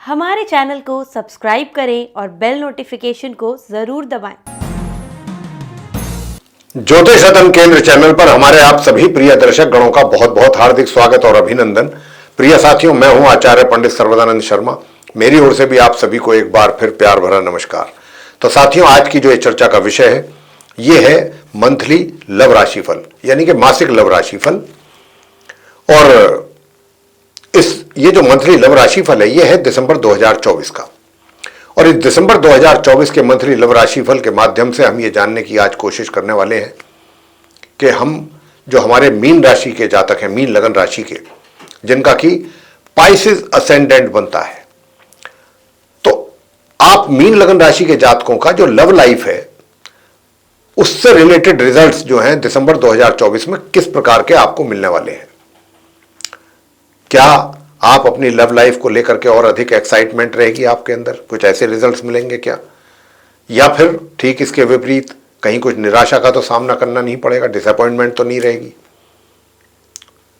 हमारे चैनल को सब्सक्राइब करें और बेल नोटिफिकेशन को जरूर दबाएं। ज्योतिष सदन केंद्र चैनल पर हमारे आप सभी प्रिय दर्शक गणों का बहुत बहुत हार्दिक स्वागत और अभिनंदन। प्रिय साथियों, मैं हूं आचार्य पंडित सर्वदानंद शर्मा। मेरी ओर से भी आप सभी को एक बार फिर प्यार भरा नमस्कार। तो साथियों, आज की जो चर्चा का विषय है ये है मंथली लव राशिफल, यानी कि मासिक लव राशिफल। और ये जो मंथली लव राशिफल है ये है दिसंबर 2024 का। और इस दिसंबर 2024 के मंथली लव राशिफल के माध्यम से हम ये जानने की आज कोशिश करने वाले हैं कि हम जो हमारे मीन राशि के जातक हैं, मीन लगन राशि के, जिनका कि पाइसेस असेंडेंट बनता है, तो आप मीन लगन राशि के जातकों का जो लव लाइफ है उससे रिलेटेड रिजल्ट्स जो हैं दिसंबर 2024 में किस प्रकार के आपको मिलने वाले हैं। क्या आप अपनी लव लाइफ को लेकर के और अधिक एक्साइटमेंट रहेगी आपके अंदर, कुछ ऐसे रिजल्ट्स मिलेंगे क्या, या फिर ठीक इसके विपरीत कहीं कुछ निराशा का तो सामना करना नहीं पड़ेगा, डिसअपॉइंटमेंट तो नहीं रहेगी,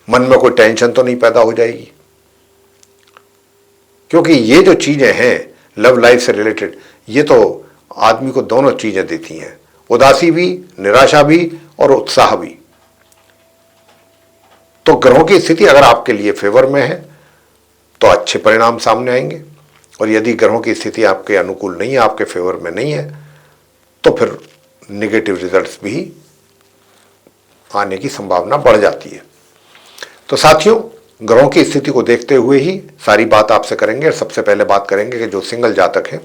मन में कोई टेंशन तो नहीं पैदा हो जाएगी। क्योंकि ये जो चीजें हैं लव लाइफ से रिलेटेड, ये तो आदमी को दोनों चीजें देती हैं, उदासी भी, निराशा भी और उत्साह भी। तो ग्रहों की स्थिति अगर आपके लिए फेवर में है तो अच्छे परिणाम सामने आएंगे, और यदि ग्रहों की स्थिति आपके अनुकूल नहीं है, आपके फेवर में नहीं है, तो फिर नेगेटिव रिजल्ट्स भी आने की संभावना बढ़ जाती है। तो साथियों, ग्रहों की स्थिति को देखते हुए ही सारी बात आपसे करेंगे। और सबसे पहले बात करेंगे कि जो सिंगल जातक हैं,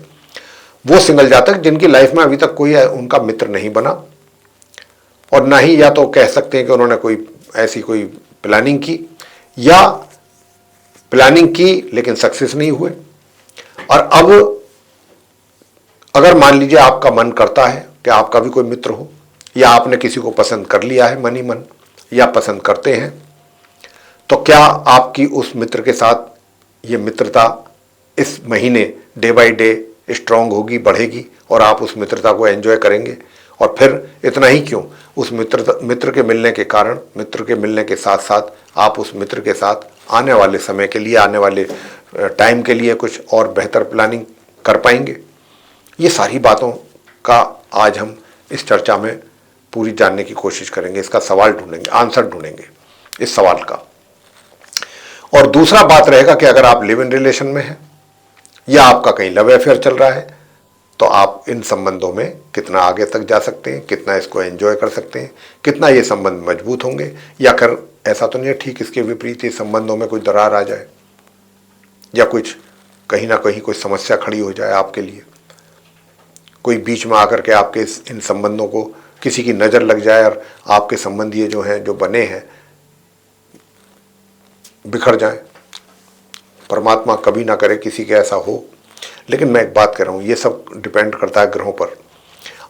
वो सिंगल जातक जिनकी लाइफ में अभी तक कोई उनका मित्र नहीं बना, और ना ही या तो कह सकते हैं कि उन्होंने कोई ऐसी कोई प्लानिंग की, या प्लानिंग की लेकिन सक्सेस नहीं हुए। और अब अगर मान लीजिए आपका मन करता है कि आपका भी कोई मित्र हो, या आपने किसी को पसंद कर लिया है मन ही मन, या पसंद करते हैं, तो क्या आपकी उस मित्र के साथ ये मित्रता इस महीने डे बाय डे स्ट्रांग होगी, बढ़ेगी, और आप उस मित्रता को एंजॉय करेंगे। और फिर इतना ही क्यों, उस मित्र के मिलने के कारण, मित्र के मिलने के साथ साथ आप उस मित्र के साथ आने वाले समय के लिए, आने वाले टाइम के लिए कुछ और बेहतर प्लानिंग कर पाएंगे। ये सारी बातों का आज हम इस चर्चा में पूरी जानने की कोशिश करेंगे, इसका सवाल ढूंढेंगे, आंसर ढूंढेंगे इस सवाल का। और दूसरा बात रहेगा कि अगर आप लिव इन रिलेशन में हैं या आपका कहीं लव अफेयर चल रहा है, तो आप इन संबंधों में कितना आगे तक जा सकते हैं, कितना इसको एंजॉय कर सकते हैं, कितना ये संबंध मजबूत होंगे, या कर ऐसा तो नहीं है ठीक इसके विपरीत इस संबंधों में कोई दरार आ जाए, या कुछ कहीं ना कहीं कोई समस्या खड़ी हो जाए आपके लिए, कोई बीच में आकर के आपके इन संबंधों को किसी की नज़र लग जाए और आपके संबंध ये जो हैं, जो बने हैं, बिखर जाए। परमात्मा कभी ना करे किसी के ऐसा हो। लेकिन मैं एक बात कह रहा हूँ, ये सब डिपेंड करता है ग्रहों पर।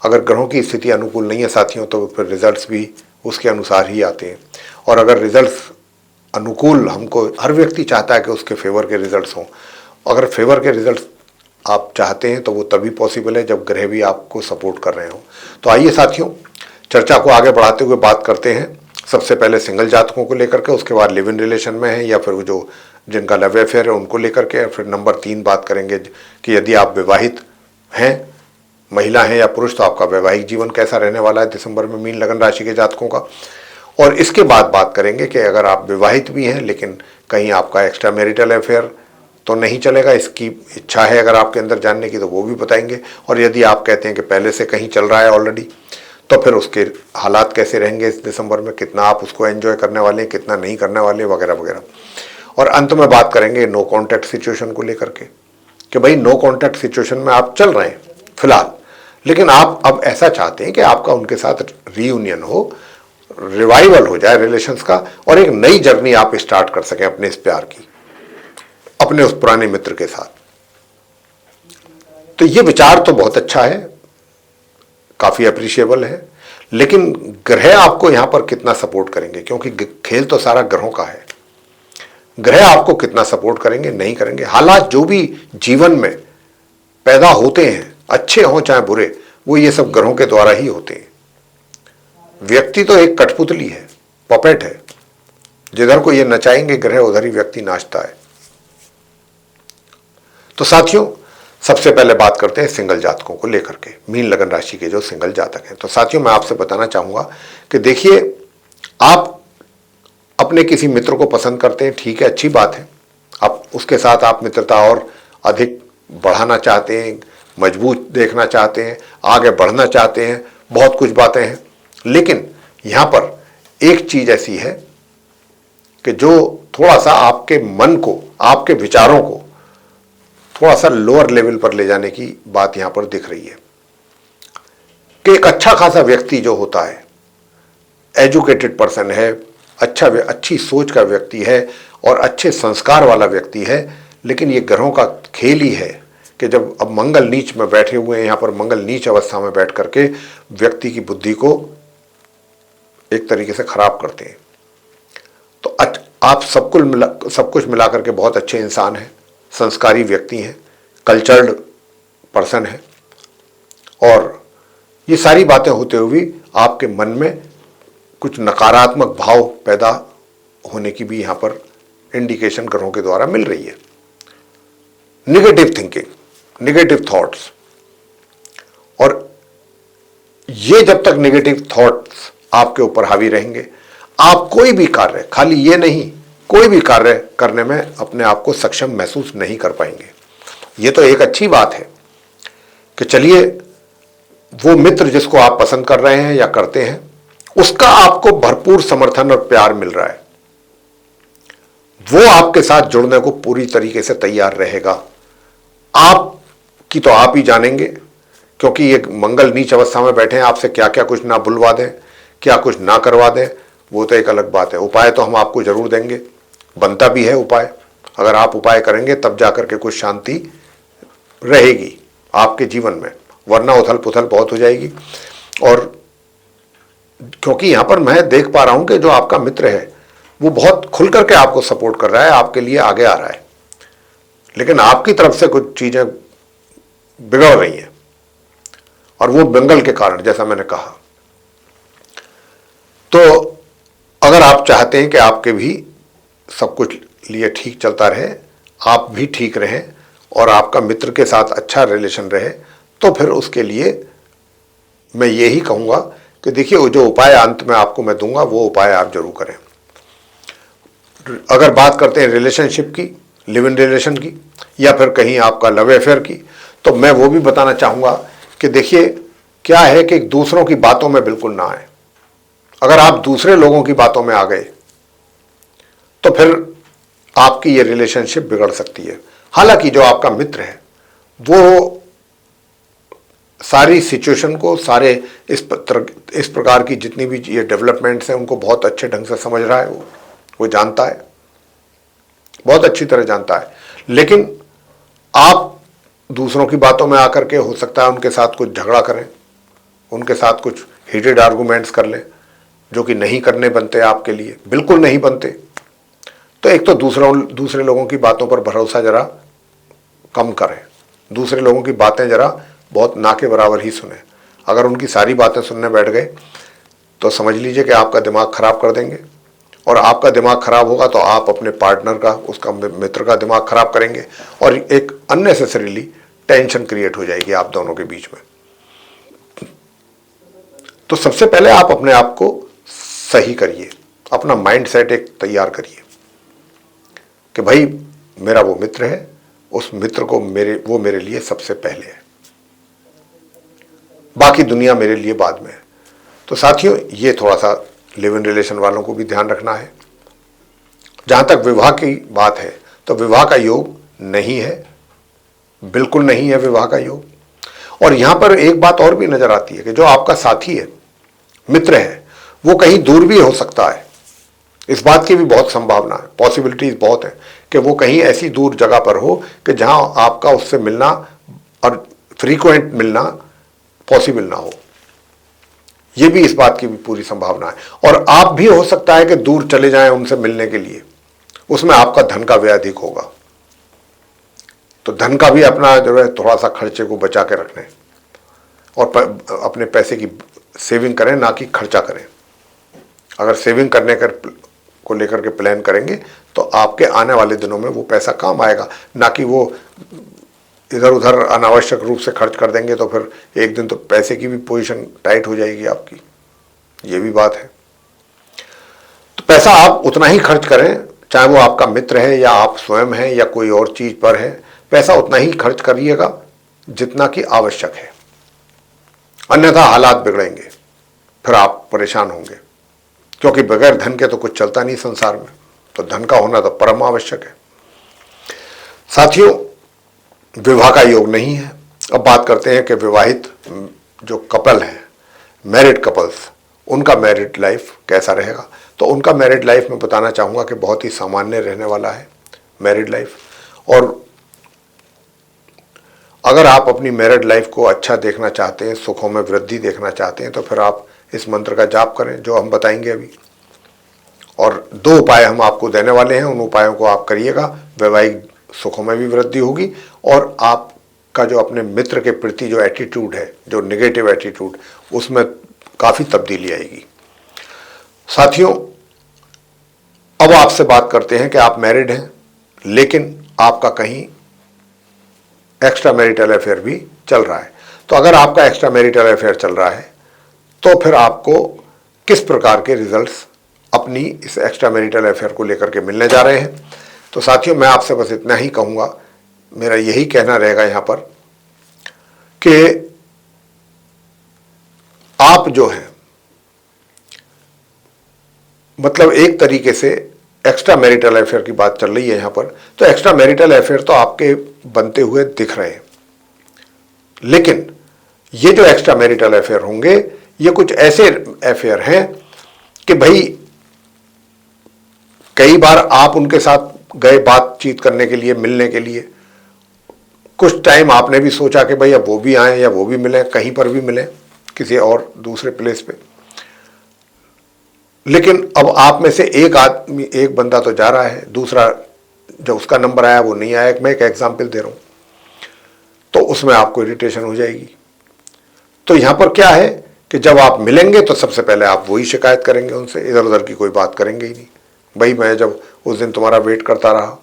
अगर ग्रहों की स्थिति अनुकूल नहीं है साथियों, तो फिर रिजल्ट्स भी उसके अनुसार ही आते हैं। और अगर रिजल्ट्स अनुकूल, हमको हर व्यक्ति चाहता है कि उसके फेवर के रिजल्ट्स हों। अगर फेवर के रिजल्ट्स आप चाहते हैं तो वो तभी पॉसिबल है जब ग्रह भी आपको सपोर्ट कर रहे हों। तो आइए साथियों, चर्चा को आगे बढ़ाते हुए बात करते हैं सबसे पहले सिंगल जातकों को लेकर के, उसके बाद लिव इन रिलेशन में है या फिर जो जिनका लव अफेयर है उनको लेकर के, फिर नंबर 3 बात करेंगे कि यदि आप विवाहित हैं, महिला हैं या पुरुष, तो आपका वैवाहिक जीवन कैसा रहने वाला है दिसंबर में मीन लगन राशि के जातकों का। और इसके बाद बात करेंगे कि अगर आप विवाहित भी हैं लेकिन कहीं आपका एक्स्ट्रा मैरिटल अफेयर तो नहीं चलेगा, इसकी इच्छा है अगर आपके अंदर जानने की, तो वो भी बताएंगे। और यदि आप कहते हैं कि पहले से कहीं चल रहा है ऑलरेडी, तो फिर उसके हालात कैसे रहेंगे इस दिसंबर में, कितना आप उसको एंजॉय करने वाले हैं, कितना नहीं करने वाले, वगैरह वगैरह। और अंत में बात करेंगे नो कॉन्टैक्ट सिचुएशन को लेकर के, कि भाई नो कॉन्टैक्ट सिचुएशन में आप चल रहे हैं फिलहाल, लेकिन आप अब ऐसा चाहते हैं कि आपका उनके साथ रीयूनियन हो, रिवाइवल हो जाए रिलेशंस का, और एक नई जर्नी आप स्टार्ट कर सकें अपने इस प्यार की, अपने उस पुराने मित्र के साथ। तो ये विचार तो बहुत अच्छा है, काफी अप्रिशिएबल है, लेकिन ग्रह आपको यहां पर कितना सपोर्ट करेंगे, क्योंकि खेल तो सारा ग्रहों का है। ग्रह आपको कितना सपोर्ट करेंगे, नहीं करेंगे, हालात जो भी जीवन में पैदा होते हैं, अच्छे हों चाहे बुरे, वो ये सब ग्रहों के द्वारा ही होते हैं। व्यक्ति तो एक कठपुतली है, पपेट है, जिधर को ये नचाएंगे ग्रह उधर ही व्यक्ति नाचता है। तो साथियों, सबसे पहले बात करते हैं सिंगल जातकों को लेकर के, मीन लगन राशि के जो सिंगल जातक हैं। तो साथियों, मैं आपसे बताना चाहूंगा कि देखिए, आप अपने किसी मित्र को पसंद करते हैं, ठीक है, अच्छी बात है। आप उसके साथ आप मित्रता और अधिक बढ़ाना चाहते हैं, मजबूत देखना चाहते हैं, आगे बढ़ना चाहते हैं, बहुत कुछ बातें हैं। लेकिन यहां पर एक चीज ऐसी है कि जो थोड़ा सा आपके मन को, आपके विचारों को थोड़ा सा लोअर लेवल पर ले जाने की बात यहां पर दिख रही है कि एक अच्छा खासा व्यक्ति जो होता है, एजुकेटेड पर्सन है, अच्छी सोच का व्यक्ति है और अच्छे संस्कार वाला व्यक्ति है, लेकिन ये ग्रहों का खेल ही है कि जब अब मंगल नीच में बैठे हुए हैं, यहां पर मंगल नीच अवस्था में बैठ करके व्यक्ति की बुद्धि को एक तरीके से खराब करते हैं। तो आप सब कुछ मिला करके बहुत अच्छे इंसान हैं, संस्कारी व्यक्ति हैं, कल्चर्ड पर्सन हैं, और ये सारी बातें होते हुए आपके मन में कुछ नकारात्मक भाव पैदा होने की भी यहां पर इंडिकेशन ग्रहों के द्वारा मिल रही है। निगेटिव थिंकिंग, निगेटिव थॉट्स, और ये जब तक निगेटिव थॉट्स आपके ऊपर हावी रहेंगे, आप कोई भी कार्य, खाली ये नहीं, कोई भी कार्य करने में अपने आप को सक्षम महसूस नहीं कर पाएंगे। ये तो एक अच्छी बात है कि चलिए, वो मित्र जिसको आप पसंद कर रहे हैं या करते हैं, उसका आपको भरपूर समर्थन और प्यार मिल रहा है, वो आपके साथ जुड़ने को पूरी तरीके से तैयार रहेगा। आपकी तो आप ही जानेंगे, क्योंकि ये मंगल नीच अवस्था में बैठे हैं, आपसे क्या क्या कुछ ना बुलवा दें, क्या कुछ ना करवा दें, वो तो एक अलग बात है। उपाय तो हम आपको जरूर देंगे, बनता भी है उपाय। अगर आप उपाय करेंगे तब जाकर के कुछ शांति रहेगी आपके जीवन में, वरना उथल पुथल बहुत हो जाएगी। और क्योंकि यहां पर मैं देख पा रहा हूं कि जो आपका मित्र है वो बहुत खुल करके आपको सपोर्ट कर रहा है, आपके लिए आगे आ रहा है, लेकिन आपकी तरफ से कुछ चीजें बिगड़ रही हैं, और वो मंगल के कारण, जैसा मैंने कहा। तो अगर आप चाहते हैं कि आपके भी सब कुछ लिए ठीक चलता रहे, आप भी ठीक रहें और आपका मित्र के साथ अच्छा रिलेशन रहे, तो फिर उसके लिए मैं यही कहूंगा कि देखिए, वो जो उपाय अंत में आपको मैं दूंगा, वो उपाय आप जरूर करें। अगर बात करते हैं रिलेशनशिप की, लिव इन रिलेशन की, या फिर कहीं आपका लव अफेयर की, तो मैं वो भी बताना चाहूंगा कि देखिए, क्या है कि दूसरों की बातों में बिल्कुल ना आए। अगर आप दूसरे लोगों की बातों में आ गए तो फिर आपकी ये रिलेशनशिप बिगड़ सकती है। हालांकि जो आपका मित्र है वो सारी सिचुएशन को, सारे इस प्रकार की जितनी भी ये डेवलपमेंट्स हैं, उनको बहुत अच्छे ढंग से समझ रहा है, वो जानता है, बहुत अच्छी तरह जानता है। लेकिन आप दूसरों की बातों में आकर के हो सकता है उनके साथ कुछ झगड़ा करें, उनके साथ कुछ हीटेड आर्गूमेंट्स कर लें, जो कि नहीं करने बनते, आपके लिए बिल्कुल नहीं बनते। तो एक तो दूसरे लोगों की बातों पर भरोसा जरा कम करें, दूसरे लोगों की बातें जरा बहुत ना के बराबर ही सुने। अगर उनकी सारी बातें सुनने बैठ गए तो समझ लीजिए कि आपका दिमाग खराब कर देंगे, और आपका दिमाग खराब होगा तो आप अपने पार्टनर का, उसका मित्र का दिमाग खराब करेंगे, और एक अननेसेसरीली टेंशन क्रिएट हो जाएगी आप दोनों के बीच में। तो सबसे पहले आप अपने आप को सही करिए, अपना माइंड सेट एक तैयार करिए कि भाई मेरा वो मित्र है, उस मित्र को वो मेरे लिए सबसे पहले है, बाकी दुनिया मेरे लिए बाद में है। तो साथियों, ये थोड़ा सा लिव इन रिलेशन वालों को भी ध्यान रखना है। जहां तक विवाह की बात है, तो विवाह का योग नहीं है, बिल्कुल नहीं है विवाह का योग। और यहां पर एक बात और भी नजर आती है कि जो आपका साथी है, मित्र है, वो कहीं दूर भी हो सकता है। इस बात की भी बहुत संभावना है, पॉसिबिलिटीज बहुत है कि वो कहीं ऐसी दूर जगह पर हो कि जहां आपका उससे मिलना और फ्रीक्वेंट मिलना पॉसिबल ना हो। ये भी, इस बात की भी पूरी संभावना है। और आप भी हो सकता है कि दूर चले जाएं उनसे मिलने के लिए, उसमें आपका धन का व्यय अधिक होगा। तो धन का भी अपना जो है थोड़ा सा खर्चे को बचा के रखने, और अपने पैसे की सेविंग करें, ना कि खर्चा करें। अगर सेविंग करने को लेकर के प्लान करेंगे तो आपके आने वाले दिनों में वो पैसा काम आएगा, ना कि वो इधर उधर अनावश्यक रूप से खर्च कर देंगे तो फिर एक दिन तो पैसे की भी पोजीशन टाइट हो जाएगी आपकी, ये भी बात है। तो पैसा आप उतना ही खर्च करें, चाहे वो आपका मित्र है या आप स्वयं हैं या कोई और चीज पर है, पैसा उतना ही खर्च करिएगा जितना कि आवश्यक है, अन्यथा हालात बिगड़ेंगे, फिर आप परेशान होंगे, क्योंकि बगैर धन के तो कुछ चलता नहीं संसार में, तो धन का होना तो परम आवश्यक है। साथियों, विवाह का योग नहीं है। अब बात करते हैं कि विवाहित जो कपल हैं, मैरिड कपल्स, उनका मैरिड लाइफ कैसा रहेगा। तो उनका मैरिड लाइफ में बताना चाहूँगा कि बहुत ही सामान्य रहने वाला है मैरिड लाइफ। और अगर आप अपनी मैरिड लाइफ को अच्छा देखना चाहते हैं, सुखों में वृद्धि देखना चाहते हैं, तो फिर आप इस मंत्र का जाप करें जो हम बताएंगे अभी। और 2 उपाय हम आपको देने वाले हैं, उन उपायों को आप करिएगा, वैवाहिक सुखों में भी वृद्धि होगी और आपका जो अपने मित्र के प्रति जो एटीट्यूड है, जो नेगेटिव एटीट्यूड, उसमें काफ़ी तब्दीली आएगी। साथियों, अब आपसे बात करते हैं कि आप मैरिड हैं लेकिन आपका कहीं एक्स्ट्रा मैरिटल अफेयर भी चल रहा है। तो अगर आपका एक्स्ट्रा मैरिटल अफेयर चल रहा है तो फिर आपको किस प्रकार के रिजल्ट्स अपनी इस एक्स्ट्रा मैरिटल अफेयर को लेकर के मिलने जा रहे हैं। तो साथियों, मैं आपसे बस इतना ही कहूँगा, मेरा यही कहना रहेगा यहाँ पर कि आप जो हैं, मतलब एक तरीके से एक्स्ट्रा मैरिटल अफेयर की बात चल रही है यहाँ पर, तो एक्स्ट्रा मैरिटल अफेयर तो आपके बनते हुए दिख रहे हैं, लेकिन ये जो एक्स्ट्रा मैरिटल अफेयर होंगे, ये कुछ ऐसे अफेयर हैं कि भाई कई बार आप उनके साथ गए बातचीत करने के लिए, मिलने के लिए, कुछ टाइम आपने भी सोचा कि भाई अब वो भी आए या वो भी मिले, कहीं पर भी मिले किसी और दूसरे प्लेस पे, लेकिन अब आप में से एक बंदा तो जा रहा है, दूसरा जो उसका नंबर आया वो नहीं आया। मैं एक एग्जाम्पल दे रहा हूं, तो उसमें आपको इरिटेशन हो जाएगी। तो यहां पर क्या है कि जब आप मिलेंगे तो सबसे पहले आप वही शिकायत करेंगे उनसे, इधर उधर की कोई बात करेंगे ही नहीं। भाई मैं जब उस दिन तुम्हारा वेट करता रहा,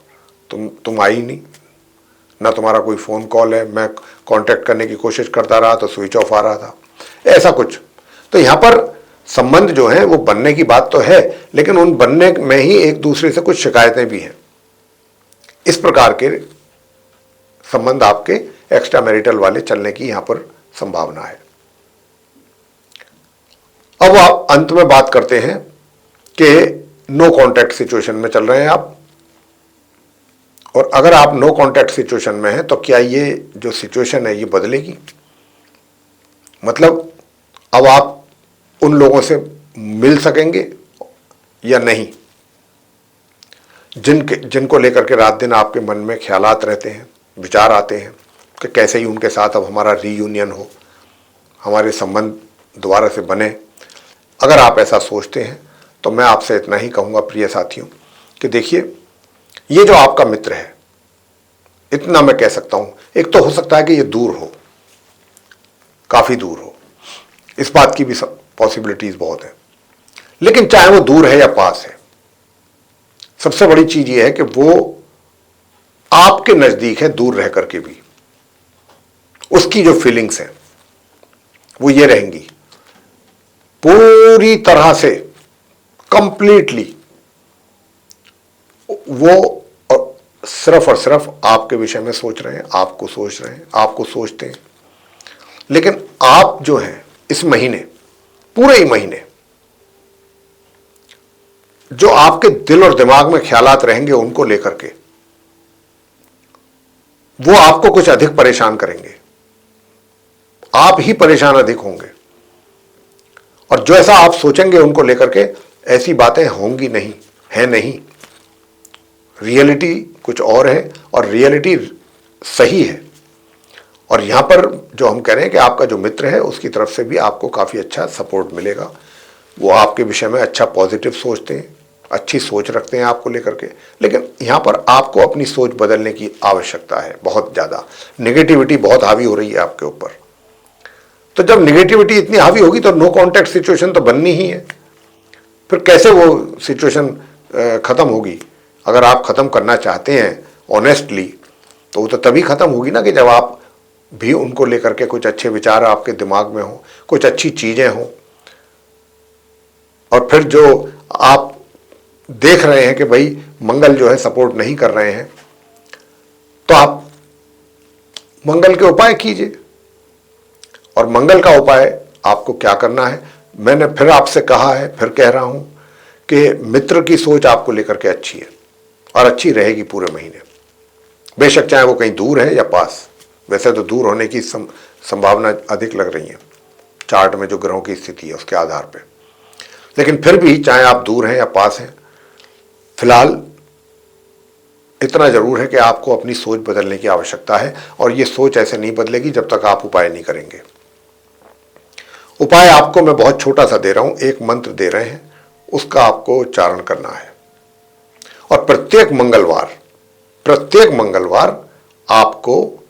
तुम आई नहीं, ना तुम्हारा कोई फ़ोन कॉल है, मैं कांटेक्ट करने की कोशिश करता रहा तो स्विच ऑफ आ रहा था, ऐसा कुछ। तो यहाँ पर संबंध जो हैं वो बनने की बात तो है, लेकिन उन बनने में ही एक दूसरे से कुछ शिकायतें भी हैं। इस प्रकार के संबंध आपके एक्स्ट्रा मैरिटल वाले चलने की यहाँ पर संभावना है। अब आप अंत में बात करते हैं कि नो कॉन्टैक्ट सिचुएशन में चल रहे हैं आप, और अगर आप नो कॉन्टैक्ट सिचुएशन में हैं तो क्या ये जो सिचुएशन है ये बदलेगी? मतलब अब आप उन लोगों से मिल सकेंगे या नहीं जिनको लेकर के रात दिन आपके मन में ख्यालात रहते हैं, विचार आते हैं कि कैसे ही उनके साथ अब हमारा रीयूनियन हो, हमारे संबंध दोबारा से बने। अगर आप ऐसा सोचते हैं तो मैं आपसे इतना ही कहूँगा प्रिय साथियों कि देखिए, ये जो आपका मित्र है, इतना मैं कह सकता हूँ, एक तो हो सकता है कि ये दूर हो, काफ़ी दूर हो, इस बात की भी पॉसिबिलिटीज़ बहुत हैं, लेकिन चाहे वो दूर है या पास है, सबसे बड़ी चीज़ ये है कि वो आपके नज़दीक है दूर रह करके भी। उसकी जो फीलिंग्स हैं वो ये रहेंगी, पूरी तरह से कंप्लीटली वो सिर्फ और सिर्फ आपके विषय में सोच रहे हैं, आपको सोच रहे हैं, आपको सोचते हैं। लेकिन आप जो हैं इस महीने, पूरे ही महीने, जो आपके दिल और दिमाग में ख्यालात रहेंगे उनको लेकर के, वो आपको कुछ अधिक परेशान करेंगे, आप ही परेशान अधिक होंगे, और जो ऐसा आप सोचेंगे उनको लेकर के, ऐसी बातें होंगी नहीं, है नहीं। रियलिटी कुछ और है और रियलिटी सही है। और यहां पर जो हम कह रहे हैं कि आपका जो मित्र है उसकी तरफ से भी आपको काफ़ी अच्छा सपोर्ट मिलेगा। वो आपके विषय में अच्छा पॉजिटिव सोचते हैं, अच्छी सोच रखते हैं आपको लेकर के, लेकिन यहाँ पर आपको अपनी सोच बदलने की आवश्यकता है। बहुत ज़्यादा नेगेटिविटी बहुत हावी हो रही है आपके ऊपर। तो जब नेगेटिविटी इतनी हावी होगी तो नो कॉन्टैक्ट सिचुएशन तो बननी ही है। फिर कैसे वो सिचुएशन ख़त्म होगी? अगर आप ख़त्म करना चाहते हैं ऑनेस्टली, तो वो तो तभी खत्म होगी ना कि जब आप भी उनको लेकर के कुछ अच्छे विचार आपके दिमाग में हो, कुछ अच्छी चीजें हो। और फिर जो आप देख रहे हैं कि भाई मंगल जो है सपोर्ट नहीं कर रहे हैं, तो आप मंगल के उपाय कीजिए। और मंगल का उपाय आपको क्या करना है, मैंने फिर आपसे कहा है, फिर कह रहा हूं कि मित्र की सोच आपको लेकर के अच्छी है और अच्छी रहेगी पूरे महीने, बेशक चाहे वो कहीं दूर है या पास। वैसे तो दूर होने की संभावना अधिक लग रही है चार्ट में, जो ग्रहों की स्थिति है उसके आधार पर। लेकिन फिर भी चाहे आप दूर हैं या पास हैं, फिलहाल इतना जरूर है कि आपको अपनी सोच बदलने की आवश्यकता है। और ये सोच ऐसे नहीं बदलेगी जब तक आप उपाय नहीं करेंगे। उपाय आपको मैं बहुत छोटा सा दे रहा हूं, एक मंत्र दे रहे हैं, उसका आपको उच्चारण करना है। और प्रत्येक मंगलवार आपको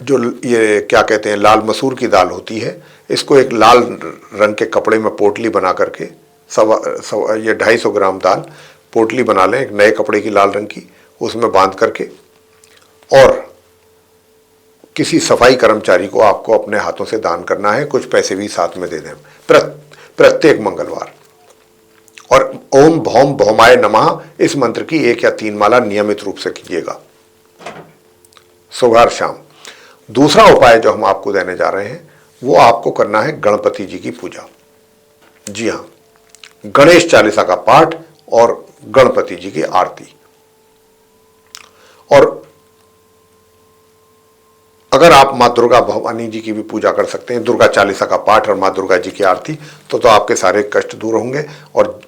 जो ये क्या कहते हैं, लाल मसूर की दाल होती है, इसको एक लाल रंग के कपड़े में पोटली बना करके, ये 250 ग्राम दाल पोटली बना लें, एक नए कपड़े की लाल रंग की, उसमें बांध करके, और किसी सफाई कर्मचारी को आपको अपने हाथों से दान करना है, कुछ पैसे भी साथ में दे दें प्रत्येक मंगलवार। और ओम भौम भौमाय नमः इस मंत्र की 1 या 3 माला नियमित रूप से कीजिएगा, सुबह शाम। दूसरा उपाय जो हम आपको देने जा रहे हैं, वो आपको करना है गणपति जी की पूजा। जी हां, गणेश चालीसा का पाठ और गणपति जी की आरती। और अगर आप मां दुर्गा भवानी जी की भी पूजा कर सकते हैं, दुर्गा चालीसा का पाठ और मां दुर्गा जी की आरती, तो आपके सारे कष्ट दूर होंगे और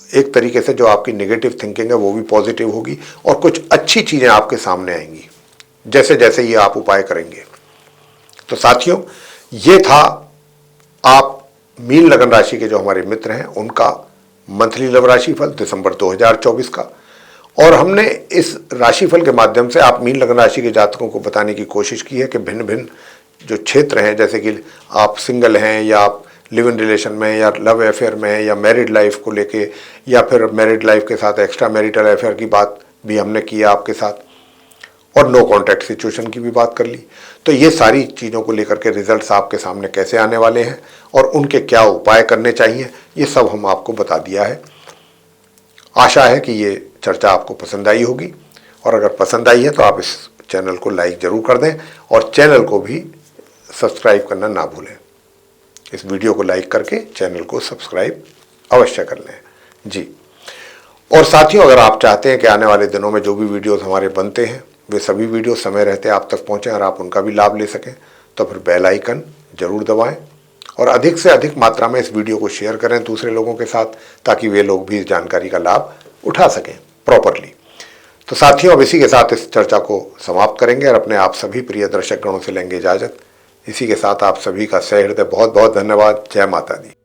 एक तरीके से जो आपकी नेगेटिव थिंकिंग है वो भी पॉजिटिव होगी और कुछ अच्छी चीजें आपके सामने आएंगी जैसे जैसे ये आप उपाय करेंगे। तो साथियों, ये था आप मीन लगन राशि के जो हमारे मित्र हैं उनका मंथली लव राशिफल दिसंबर 2024 का। और हमने इस राशिफल के माध्यम से आप मीन लगन राशि के जातकों को बताने की कोशिश की है कि भिन्न भिन्न जो क्षेत्र हैं, जैसे कि आप सिंगल हैं या आप लिव इन रिलेशन में या लव अफेयर में हैं या मैरिड लाइफ को लेके, या फिर मैरिड लाइफ के साथ एक्स्ट्रा मैरिटल अफेयर की बात भी हमने की है आपके साथ, और नो कॉन्टैक्ट सिचुएशन की भी बात कर ली। तो ये सारी चीज़ों को लेकर के रिजल्ट्स आपके सामने कैसे आने वाले हैं और उनके क्या उपाय करने चाहिए, ये सब हम आपको बता दिया है। आशा है कि ये चर्चा आपको पसंद आई होगी, और अगर पसंद आई है तो आप इस चैनल को लाइक ज़रूर कर दें और चैनल को भी सब्सक्राइब करना ना भूलें। इस वीडियो को लाइक करके चैनल को सब्सक्राइब अवश्य कर लें जी। और साथियों, अगर आप चाहते हैं कि आने वाले दिनों में जो भी वीडियोस हमारे बनते हैं वे सभी वीडियो समय रहते आप तक पहुंचें और आप उनका भी लाभ ले सकें, तो फिर बेल आइकन जरूर दबाएं और अधिक से अधिक मात्रा में इस वीडियो को शेयर करें दूसरे लोगों के साथ, ताकि वे लोग भी इस जानकारी का लाभ उठा सकें प्रॉपरली। तो साथियों, अब इसी के साथ इस चर्चा को समाप्त करेंगे और अपने आप सभी प्रिय दर्शक गणों से लेंगे इजाजत। इसी के साथ आप सभी का सहृदय बहुत बहुत धन्यवाद। जय माता दी।